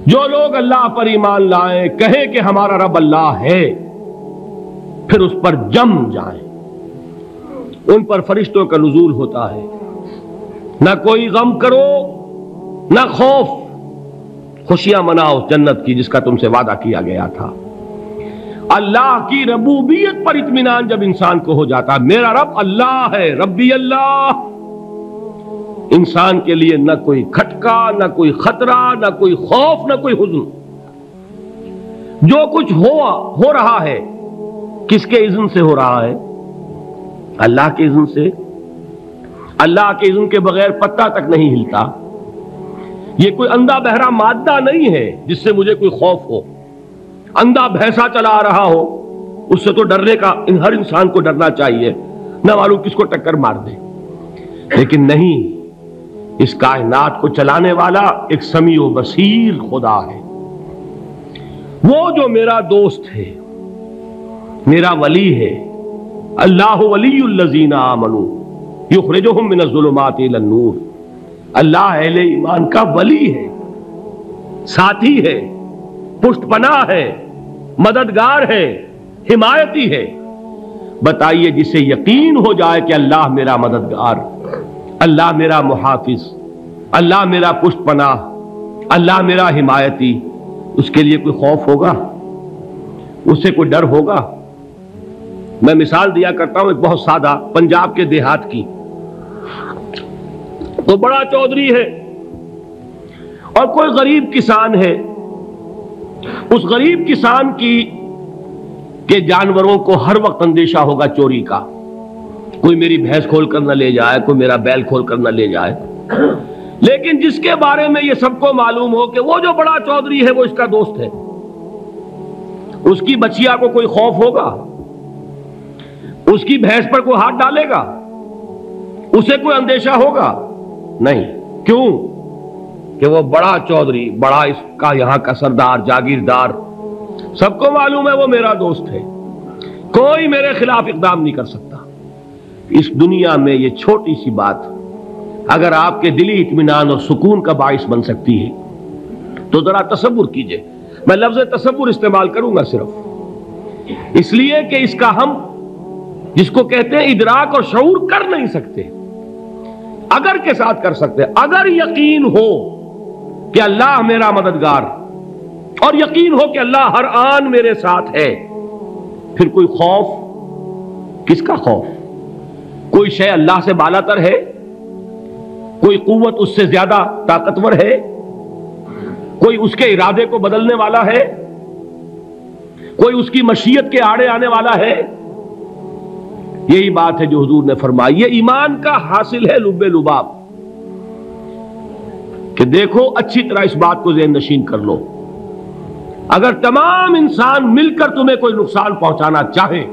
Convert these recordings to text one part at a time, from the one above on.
جو لوگ اللہ پر ایمان لائیں، کہیں کہ ہمارا رب اللہ ہے، پھر اس پر جم جائیں، ان پر فرشتوں کا نزول ہوتا ہے۔ نہ کوئی غم کرو نہ خوف، خوشیاں مناؤ جنت کی جس کا تم سے وعدہ کیا گیا تھا۔ اللہ کی ربوبیت پر اطمینان جب انسان کو ہو جاتا، میرا رب اللہ ہے، ربی اللہ، انسان کے لیے نہ کوئی کھٹکا، نہ کوئی خطرہ، نہ کوئی خوف، نہ کوئی حزن۔ جو کچھ ہو رہا ہے کس کے اذن سے ہو رہا ہے؟ اللہ کے اذن سے۔ اللہ کے اذن کے بغیر پتہ تک نہیں ہلتا۔ یہ کوئی اندھا بہرا مادہ نہیں ہے جس سے مجھے کوئی خوف ہو۔ اندھا بھینسا چلا آ رہا ہو اس سے تو ڈرنے کا ہر انسان کو ڈرنا چاہیے، نہ معلوم کس کو ٹکر مار دے۔ لیکن نہیں، اس کائنات کو چلانے والا ایک سمیع و بصیر خدا ہے، وہ جو میرا دوست ہے، میرا ولی ہے۔ اللہ ولی الذین آمنوا یخرجہم من الظلمات الی النور۔ اللہ اہل ایمان کا ولی ہے، ساتھی ہے، پشت پناہ ہے، مددگار ہے، حمایتی ہے۔ بتائیے جسے یقین ہو جائے کہ اللہ میرا مددگار، اللہ میرا محافظ، اللہ میرا پشت پناہ، اللہ میرا حمایتی، اس کے لیے کوئی خوف ہوگا؟ اس سے کوئی ڈر ہوگا؟ میں مثال دیا کرتا ہوں ایک بہت سادہ، پنجاب کے دیہات کی۔ تو بڑا چودھری ہے اور کوئی غریب کسان ہے۔ اس غریب کسان کے جانوروں کو ہر وقت اندیشہ ہوگا چوری کا، کوئی میری بھینس کھول کر نہ لے جائے، کوئی میرا بیل کھول کر نہ لے جائے۔ لیکن جس کے بارے میں یہ سب کو معلوم ہو کہ وہ جو بڑا چودھری ہے وہ اس کا دوست ہے، اس کی بچیا کو کوئی خوف ہوگا؟ اس کی بھینس پر کوئی ہاتھ ڈالے گا؟ اسے کوئی اندیشہ ہوگا؟ نہیں۔ کیوں؟ کہ وہ بڑا چودھری، بڑا اس کا یہاں کا سردار، جاگیردار، سب کو معلوم ہے وہ میرا دوست ہے، کوئی میرے خلاف اقدام نہیں کر سکتا۔ اس دنیا میں یہ چھوٹی سی بات اگر آپ کے دلی اطمینان اور سکون کا باعث بن سکتی ہے تو ذرا تصور کیجئے۔ میں لفظ تصور استعمال کروں گا صرف اس لیے کہ اس کا ہم جس کو کہتے ہیں ادراک اور شعور کر نہیں سکتے، اگر کے ساتھ کر سکتے۔ اگر یقین ہو کہ اللہ میرا مددگار اور یقین ہو کہ اللہ ہر آن میرے ساتھ ہے، پھر کوئی خوف؟ کس کا خوف؟ کوئی شے اللہ سے بالا تر ہے؟ کوئی قوت اس سے زیادہ طاقتور ہے؟ کوئی اس کے ارادے کو بدلنے والا ہے؟ کوئی اس کی مشیت کے آڑے آنے والا ہے؟ یہی بات ہے جو حضور نے فرمائی، یہ ایمان کا حاصل ہے لب لباب، کہ دیکھو اچھی طرح اس بات کو ذہن نشین کر لو، اگر تمام انسان مل کر تمہیں کوئی نقصان پہنچانا چاہے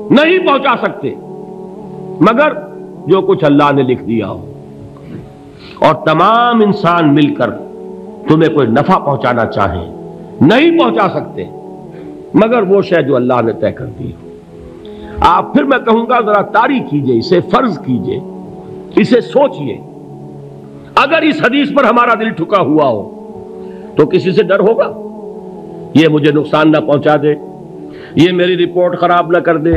نہیں پہنچا سکتے، مگر جو کچھ اللہ نے لکھ دیا ہو، اور تمام انسان مل کر تمہیں کوئی نفع پہنچانا چاہیں نہیں پہنچا سکتے، مگر وہ شے جو اللہ نے طے کر دی ہو۔ آپ پھر میں کہوں گا ذرا طاری کیجئے، اسے فرض کیجئے، اسے سوچئے، اگر اس حدیث پر ہمارا دل ٹھکا ہوا ہو تو کسی سے ڈر ہوگا؟ یہ مجھے نقصان نہ پہنچا دے، یہ میری رپورٹ خراب نہ کر دے،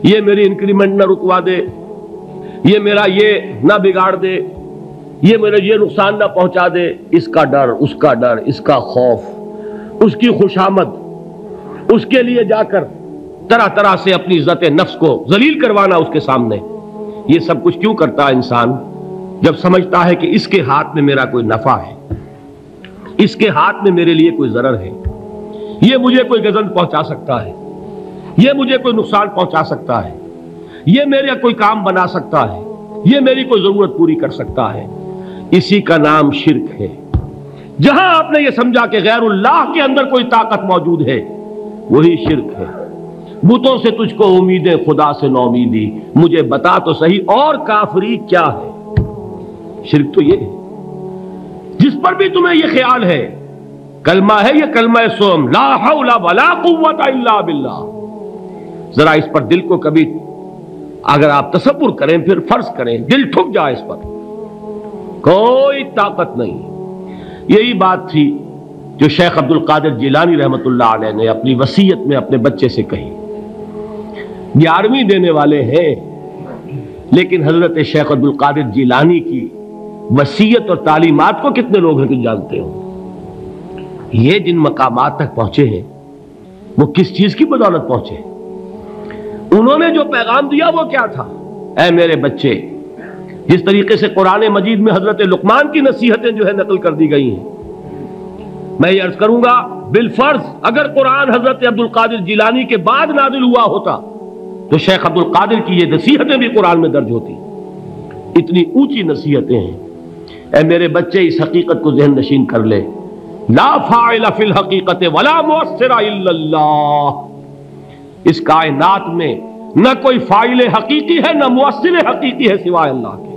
یہ میری انکریمنٹ نہ رکوا دے، یہ میرا یہ نہ بگاڑ دے، یہ میرے یہ نقصان نہ پہنچا دے۔ اس کا ڈر، اس کا ڈر، اس کا خوف، اس کی خوشامد، اس کے لیے جا کر طرح طرح سے اپنی عزت نفس کو ذلیل کروانا اس کے سامنے، یہ سب کچھ کیوں کرتا ہے انسان؟ جب سمجھتا ہے کہ اس کے ہاتھ میں میرا کوئی نفع ہے، اس کے ہاتھ میں میرے لیے کوئی ضرر ہے، یہ مجھے کوئی گزند پہنچا سکتا ہے، یہ مجھے کوئی نقصان پہنچا سکتا ہے، یہ میرا کوئی کام بنا سکتا ہے، یہ میری کوئی ضرورت پوری کر سکتا ہے، اسی کا نام شرک ہے۔ جہاں آپ نے یہ سمجھا کہ غیر اللہ کے اندر کوئی طاقت موجود ہے، وہی شرک ہے۔ بتوں سے تجھ کو امیدیں، خدا سے نو امیدی، مجھے بتا تو صحیح اور کافری کیا ہے؟ شرک تو یہ ہے۔ جس پر بھی تمہیں یہ خیال ہے، کلمہ ہے یہ کلمہ سوم، لا حول ولا قوت الا باللہ، ذرا اس پر دل کو کبھی اگر آپ تصور کریں، پھر فرض کریں، دل ٹھک جائے، اس پر کوئی طاقت نہیں۔ یہی بات تھی جو شیخ عبد القادر جیلانی رحمۃ اللہ علیہ نے اپنی وصیت میں اپنے بچے سے کہی. 11ویں دینے والے ہیں، لیکن حضرت شیخ عبد القادر جیلانی کی وصیت اور تعلیمات کو کتنے لوگ ہیں کہ جانتے ہو؟ یہ جن مقامات تک پہنچے ہیں وہ کس چیز کی بدولت پہنچے؟ انہوں نے جو پیغام دیا وہ کیا تھا؟ اے میرے بچے، جس طریقے سے قرآن مجید میں حضرت لقمان کی نصیحتیں جو ہے نقل کر دی گئی ہیں، میں یہ عرض کروں گا بالفرض اگر قرآن حضرت عبد القادر جیلانی کے بعد نازل ہوا ہوتا تو شیخ عبد القادر کی یہ نصیحتیں بھی قرآن میں درج ہوتی. اتنی اونچی نصیحتیں ہیں. اے میرے بچے، اس حقیقت کو ذہن نشین کر لے، لا فاعل فی الحقیقت ولا مؤثر الا اللہ. اس کائنات میں نہ کوئی فاعل حقیقی ہے نہ مؤثر حقیقی ہے سوائے اللہ کے.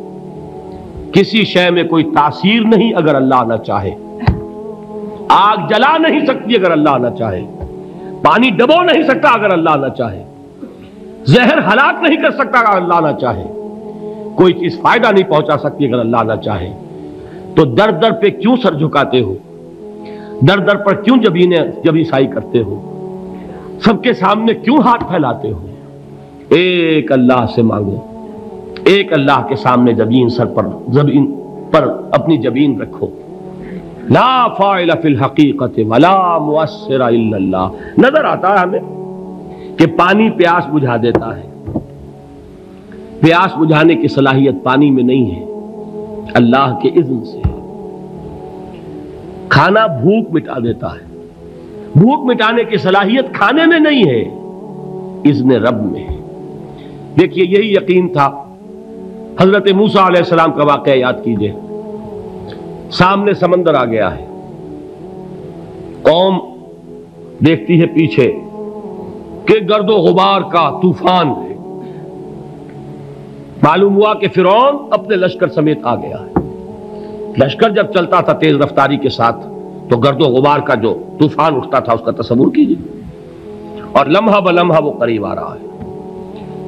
کسی شے میں کوئی تاثیر نہیں اگر اللہ نہ چاہے. آگ جلا نہیں سکتی اگر اللہ نہ چاہے. پانی ڈبو نہیں سکتا اگر اللہ نہ چاہے. زہر ہلاک نہیں کر سکتا اگر اللہ نہ چاہے. کوئی چیز فائدہ نہیں پہنچا سکتی اگر اللہ نہ چاہے. تو در در پہ کیوں سر جھکاتے ہو؟ در در پر کیوں جبیں سائی کرتے ہو؟ سب کے سامنے کیوں ہاتھ پھیلاتے ہو؟ ایک اللہ سے مانگو. ایک اللہ کے سامنے زمین پر اپنی جبین رکھو. لا فاعل فی الحقیقت ولا مؤثر الا اللہ. نظر آتا ہے ہمیں کہ پانی پیاس بجھا دیتا ہے. پیاس بجھانے کی صلاحیت پانی میں نہیں ہے، اللہ کے اذن سے. کھانا بھوک مٹا دیتا ہے. بھوک مٹانے کی صلاحیت کھانے میں نہیں ہے، اذن رب میں ہے. دیکھیے یہی یقین تھا. حضرت موسیٰ علیہ السلام کا واقعہ یاد کیجئے. سامنے سمندر آ گیا ہے. قوم دیکھتی ہے پیچھے کہ گرد و غبار کا طوفان ہے. معلوم ہوا کہ فرعون اپنے لشکر سمیت آ گیا ہے. لشکر جب چلتا تھا تیز رفتاری کے ساتھ تو گرد و غبار کا جو طوفان اٹھتا تھا اس کا تصور کیجیے. اور لمحہ بلمحہ وہ قریب آ رہا ہے.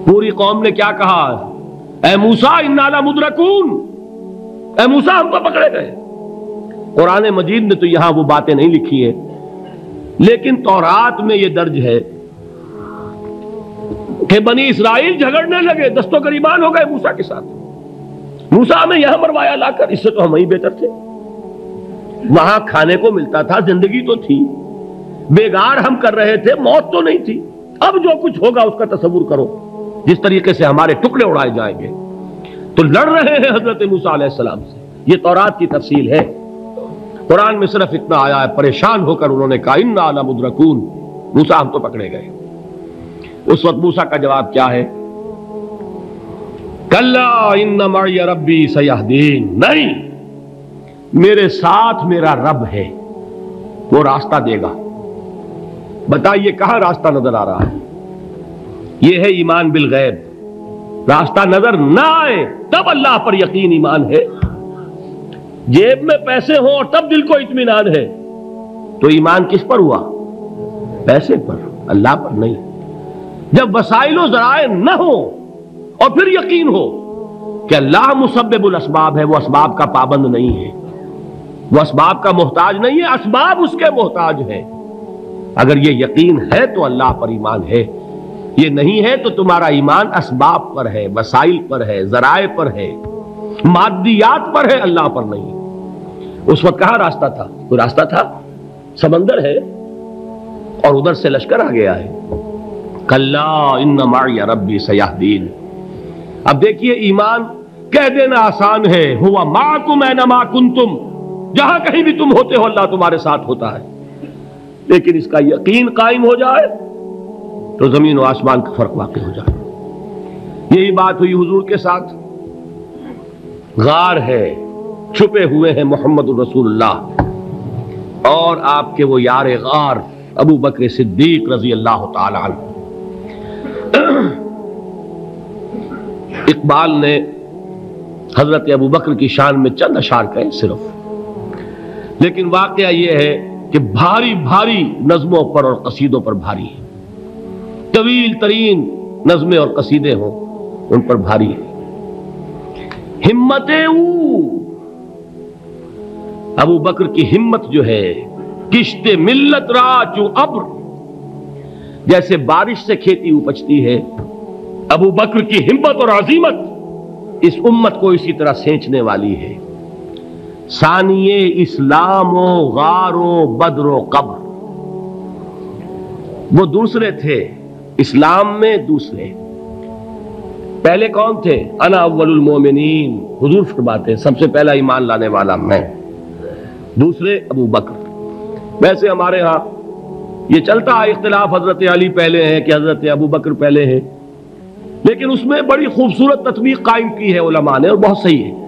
پوری قوم نے کیا کہا؟ اے موسیٰ انا لمدرکون. اے موسیٰ ہم تو پکڑے گئے. قرآن مجید نے تو یہاں وہ باتیں نہیں لکھی ہیں، لیکن تورات میں یہ درج ہے کہ بنی اسرائیل جھگڑنے لگے، دست و گریبان ہو گئے موسیٰ کے ساتھ. موسیٰ ہمیں یہاں مروایا لا کر، اس سے تو ہم ہی بہتر تھے. وہاں کھانے کو ملتا تھا، زندگی تو تھی، بیگار ہم کر رہے تھے، موت تو نہیں تھی. اب جو کچھ ہوگا اس کا تصور کرو، جس طریقے سے ہمارے ٹکڑے اڑائے جائیں گے. تو لڑ رہے ہیں حضرت موسیٰ علیہ السلام سے. یہ تورات کی تفصیل ہے. قرآن میں صرف اتنا آیا ہے، پریشان ہو کر انہوں نے کہا انا لمدرکون. موسیٰ ہم تو پکڑے گئے. اس وقت موسیٰ کا جواب کیا ہے؟ کلا ان معی ربی سیہدین. نہیں، میرے ساتھ میرا رب ہے، وہ راستہ دے گا. بتائیے کہاں راستہ نظر آ رہا ہے؟ یہ ہے ایمان بالغیب. راستہ نظر نہ آئے تب اللہ پر یقین ایمان ہے. جیب میں پیسے ہوں اور تب دل کو اطمینان ہے تو ایمان کس پر ہوا؟ پیسے پر، اللہ پر نہیں. جب وسائل و ذرائع نہ ہو اور پھر یقین ہو کہ اللہ مسبب الاسباب ہے، وہ اسباب کا پابند نہیں ہے، وہ اسباب کا محتاج نہیں ہے، اسباب اس کے محتاج ہے. اگر یہ یقین ہے تو اللہ پر ایمان ہے. یہ نہیں ہے تو تمہارا ایمان اسباب پر ہے، وسائل پر ہے، ذرائع پر ہے، مادیات پر ہے، اللہ پر نہیں. اس وقت کہاں راستہ تھا؟ کوئی راستہ تھا؟ سمندر ہے اور ادھر سے لشکر آ گیا ہے. کلا ان معی ربی سیہدین. اب دیکھیے ایمان کہہ دینا آسان ہے، ہوا معکم اینما کنتم. جہاں کہیں بھی تم ہوتے ہو اللہ تمہارے ساتھ ہوتا ہے. لیکن اس کا یقین قائم ہو جائے تو زمین و آسمان کا فرق واقع ہو جائے. یہی بات ہوئی حضور کے ساتھ. غار ہے، چھپے ہوئے ہیں محمد الرسول اللہ اور آپ کے وہ یار غار ابو بکر صدیق رضی اللہ تعالی عنہ. اقبال نے حضرت ابو بکر کی شان میں چند اشعار کہے صرف، لیکن واقعہ یہ ہے کہ بھاری بھاری نظموں پر اور قصیدوں پر بھاری ہے. طویل ترین نظمیں اور قصیدے ہوں ان پر بھاری ہے. ہمت ابو بکر کی ہمت جو ہے کشت ملت را چو ابر، جیسے بارش سے کھیتی اپجتی ہے، ابو بکر کی ہمت اور عزیمت اس امت کو اسی طرح سینچنے والی ہے۔ ثانیے اسلام و غار و بدر و قبر، وہ دوسرے تھے اسلام میں، دوسرے پہلے کون تھے؟ انا اول المومنین، حضور فرماتے ہیں سب سے پہلا ایمان لانے والا میں، دوسرے ابو بکر۔ ویسے ہمارے ہاں یہ چلتا ہے اختلاف، حضرت علی پہلے ہیں کہ حضرت ابو بکر پہلے ہیں، لیکن اس میں بڑی خوبصورت تطبیق قائم کی ہے علماء نے، اور بہت صحیح ہے۔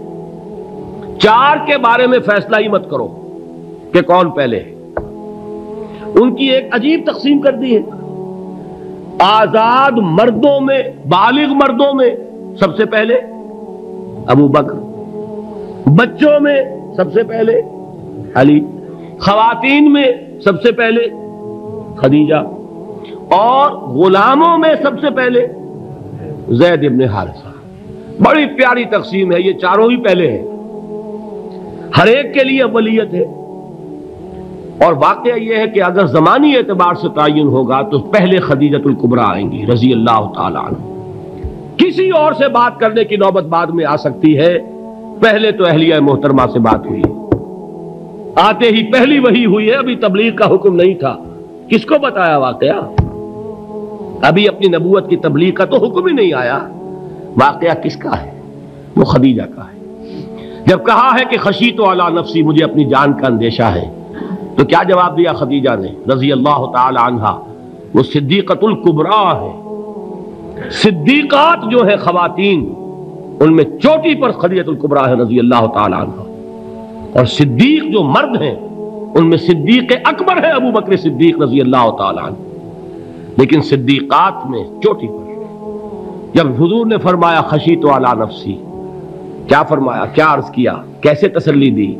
چار کے بارے میں فیصلہ ہی مت کرو کہ کون پہلے ہے، ان کی ایک عجیب تقسیم کر دی ہے۔ آزاد مردوں میں، بالغ مردوں میں سب سے پہلے ابو بکر، بچوں میں سب سے پہلے علی، خواتین میں سب سے پہلے خدیجہ، اور غلاموں میں سب سے پہلے زید ابن حارثہ۔ بڑی پیاری تقسیم ہے، یہ چاروں ہی پہلے ہیں، ہر ایک کے لیے اولیت ہے۔ اور واقعہ یہ ہے کہ اگر زمانی اعتبار سے تعین ہوگا تو پہلے خدیجۃ الکبریٰ آئیں گی رضی اللہ تعالی عنہ، کسی اور سے بات کرنے کی نوبت بعد میں آ سکتی ہے، پہلے تو اہلیہ محترمہ سے بات ہوئی، آتے ہی پہلی وحی ہوئی ہے، ابھی تبلیغ کا حکم نہیں تھا، کس کو بتایا واقعہ؟ ابھی اپنی نبوت کی تبلیغ کا تو حکم ہی نہیں آیا، واقعہ کس کا ہے؟ وہ خدیجہ کا ہے۔ جب کہا ہے کہ خشیت علی نفسی، مجھے اپنی جان کا اندیشہ ہے، تو کیا جواب دیا خدیجہ نے رضی اللہ تعالی عنہا؟ وہ صدیقۃ الکبریٰ ہے، صدیقات جو ہے خواتین ان میں چوٹی پر خدیجۃ الکبریٰ ہے رضی اللہ تعالی عنہا، اور صدیق جو مرد ہیں ان میں صدیق اکبر ہے ابو بکر صدیق رضی اللہ تعالی عنہ، لیکن صدیقات میں چوٹی پر۔ جب حضور نے فرمایا خشیت علی نفسی، کیا فرمایا، کیا عرض کیا، کیسے تسلی دی؟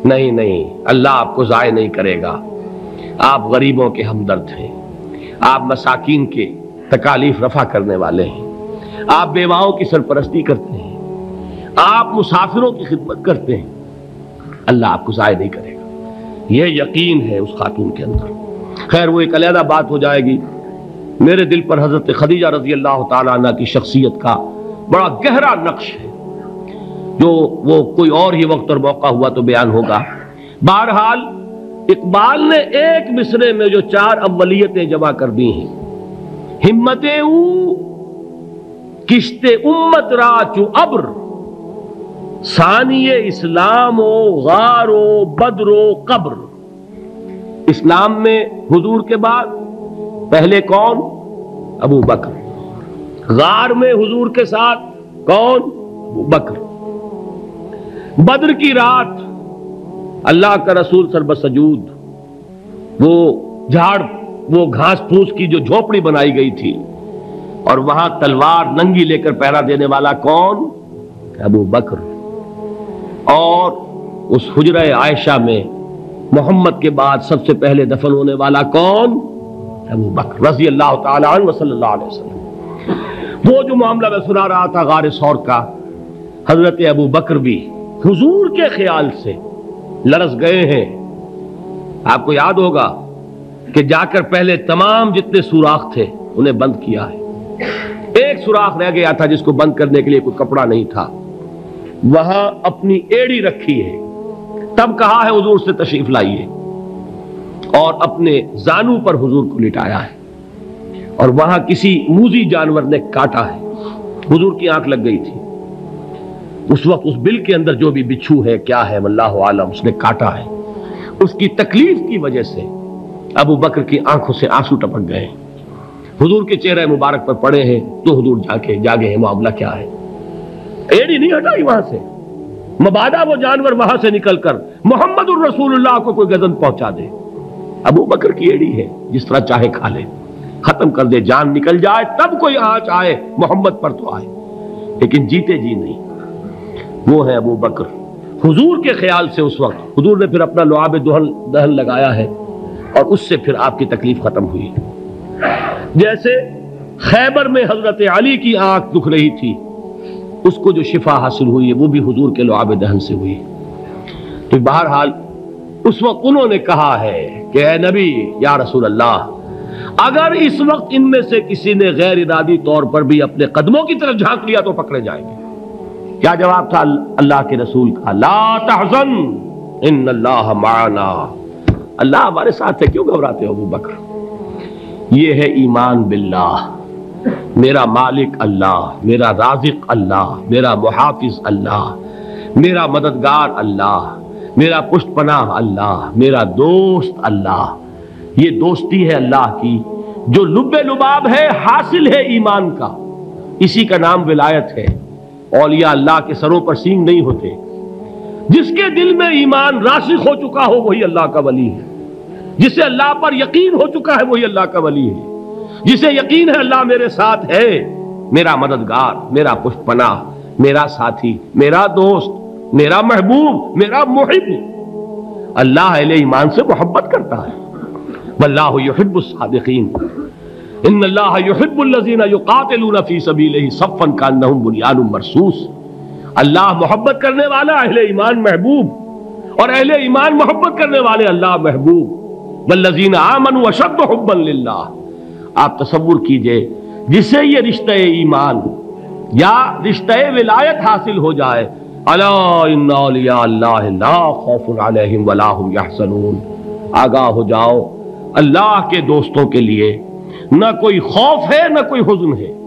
نہیں نہیں، اللہ آپ کو ضائع نہیں کرے گا، آپ غریبوں کے ہمدرد ہیں، آپ مساکین کے تکالیف رفع کرنے والے ہیں، آپ بیواؤں کی سرپرستی کرتے ہیں، آپ مسافروں کی خدمت کرتے ہیں، اللہ آپ کو ضائع نہیں کرے گا، یہ یقین ہے اس خاتون کے اندر۔ خیر وہ ایک علیحدہ بات ہو جائے گی۔ میرے دل پر حضرت خدیجہ رضی اللہ تعالی عنہ کی شخصیت کا بڑا گہرا نقش ہے، جو وہ کوئی اور ہی وقت اور موقع ہوا تو بیان ہوگا۔ بہرحال اقبال نے ایک مصرے میں جو چار اولیتیں جمع کر دی ہیں، ہمتیں او کشت امت را چو ابر، ثانی اسلام و غار و بدر و قبر۔ اسلام میں حضور کے بعد پہلے کون؟ ابو بکر۔ غار میں حضور کے ساتھ کون؟ ابو بکر۔ بدر کی رات اللہ کا رسول سربسجود، وہ جھاڑ، وہ گھاس پھوس کی جو جھوپڑی بنائی گئی تھی، اور وہاں تلوار ننگی لے کر پہرا دینے والا کون؟ ابو بکر۔ اور اس حجرہ عائشہ میں محمد کے بعد سب سے پہلے دفن ہونے والا کون؟ ابو بکر رضی اللہ تعالی عنہ وصلی اللہ علیہ وسلم۔ وہ جو معاملہ میں سنا رہا تھا غار ثور کا، حضرت ابو بکر بھی حضور کے خیال سے لرز گئے ہیں۔ آپ کو یاد ہوگا کہ جا کر پہلے تمام جتنے سوراخ تھے انہیں بند کیا ہے، ایک سوراخ رہ گیا تھا جس کو بند کرنے کے لیے کوئی کپڑا نہیں تھا، وہاں اپنی ایڑی رکھی ہے، تب کہا ہے حضور سے تشریف لائیے، اور اپنے زانو پر حضور کو لٹایا ہے، اور وہاں کسی موذی جانور نے کاٹا ہے، حضور کی آنکھ لگ گئی تھی، اس وقت اس بل کے اندر جو بھی بچھو ہے کیا ہے واللہ عالم، اس نے کاٹا ہے، اس کی تکلیف کی وجہ سے ابو بکر کی آنکھوں سے آنسو ٹپک گئے، حضور کے چہرے مبارک پر پڑے ہیں، تو حضور جاگے ہیں، معاملہ کیا ہے؟ ایڑی نہیں ہٹائی وہاں سے، مبادا وہ جانور وہاں سے نکل کر محمد الرسول اللہ کو کوئی گزن پہنچا دے، ابو بکر کی ایڑی ہے، جس طرح چاہے کھا لے، ختم کر دے، جان نکل جائے تب کوئی آنچ آئے، محمد پر تو آئے، لیکن جیتے جی نہیں۔ وہ ہے ابو بکر۔ حضور کے خیال سے اس وقت حضور نے پھر اپنا لعاب دہن لگایا ہے، اور اس سے پھر آپ کی تکلیف ختم ہوئی۔ جیسے خیبر میں حضرت علی کی آنکھ دکھ رہی تھی، اس کو جو شفا حاصل ہوئی ہے وہ بھی حضور کے لعاب دہن سے ہوئی۔ تو بہرحال اس وقت انہوں نے کہا ہے کہ اے نبی یا رسول اللہ، اگر اس وقت ان میں سے کسی نے غیر ارادی طور پر بھی اپنے قدموں کی طرف جھانک لیا تو پکڑے جائیں گے۔ کیا جواب تھا اللہ کے رسول کا؟ لا تحزن ان اللہ معنا، اللہ ہمارے ساتھ ہے، کیوں گھبراتے ہو ابو بکر؟ یہ ہے ایمان باللہ، میرا مالک اللہ، میرا رازق اللہ، میرا محافظ اللہ، میرا مددگار اللہ، میرا پشت پناہ اللہ، میرا دوست اللہ۔ یہ دوستی ہے اللہ کی جو لب لباب ہے، حاصل ہے ایمان کا، اسی کا نام ولایت ہے۔ اولیاء اللہ کے سروں پر سینگ نہیں ہوتے، جس کے دل میں ایمان راسخ ہو چکا ہو وہی اللہ کا ولی ہے، جسے اللہ پر یقین ہو چکا ہے وہی اللہ کا ولی ہے، جسے یقین ہے اللہ میرے ساتھ ہے، میرا مددگار، میرا پشت پناہ، میرا ساتھی، میرا دوست، میرا محبوب، میرا محب۔ اللہ اہل ایمان سے محبت کرتا ہے۔ واللہ یحب الصادقین، ان اللہ یحب الذین یقاتلون فی سبیلہ صفا کانہم بنیان مرصوص۔ اللہ محبت کرنے والا، اہل ایمان محبوب، اور اہل ایمان محبت کرنے والے اللہ محبوب۔ والذین آمنوا اشد حبا للہ۔ آپ تصور کیجئے جسے یہ رشتہ ایمان یا رشتہ ولایت حاصل ہو جائے، الا ان اولیاء اللہ لا خوف علیہم ولا هم یحزنون، آگاہ ہو جاؤ اللہ کے دوستوں کے لیے نہ کوئی خوف ہے نہ کوئی حزن ہے۔